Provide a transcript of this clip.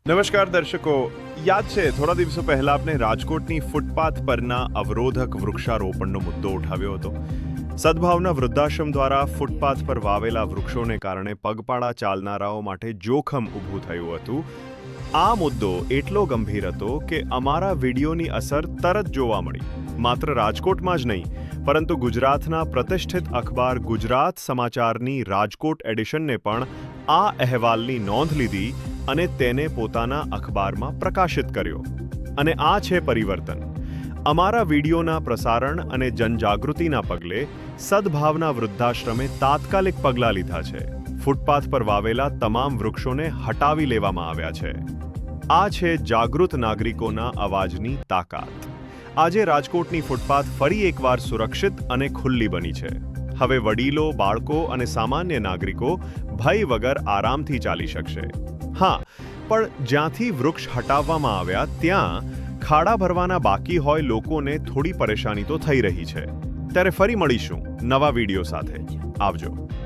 નમસ્કાર દર્શકો, યાદ છે થોડા દિવસો પહેલા આપણે રાજકોટની ફૂટપાથ પરના અવરોધક વૃક્ષારોપણનો મુદ્દો ઉઠાવ્યો હતો. સદભાવના વૃદ્ધાશ્રમ દ્વારા ફૂટપાથ પર વાવેલા વૃક્ષોને કારણે પગપાળા ચાલનારાઓ માટે જોખમ ઊભું થયું હતું. આ મુદ્દો એટલો ગંભીર હતો કે અમારા વિડીયોની અસર તરત જોવા મળી. માત્ર રાજકોટમાં જ નહીં, પરંતુ ગુજરાતના પ્રતિષ્ઠિત અખબાર ગુજરાત સમાચારની રાજકોટ એડિશનને પણ આ અહેવાલની નોંધ લીધી અને તેને પોતાના અખબારમાં પ્રકાશિત કર્યો. અને આ છે પરિવર્તન. અમારા વિડીયોના પ્રસારણ અને જનજાગૃતિના પગલે સદભાવના વૃદ્ધાશ્રમે તાત્કાલિક પગલાં લીધા છે. ફૂટપાથ પર વાવેલા તમામ વૃક્ષોને હટાવી લેવામાં આવ્યા છે. આ છે જાગૃત નાગરિકોના અવાજની તાકાત. આજે રાજકોટની ફૂટપાથ ફરી એકવાર સુરક્ષિત અને ખુલ્લી બની છે. હવે વડીલો, બાળકો અને સામાન્ય નાગરિકો ભય વગર આરામથી ચાલી શકશે. હા, પણ જ્યાંથી વૃક્ષ હટાવવામાં આવ્યા ત્યાં ખાડા ભરવાના બાકી હોય લોકોને થોડી પરેશાની તો થઈ રહી છે. ત્યારે ફરી મળીશું નવા વિડીયો સાથે. આવજો.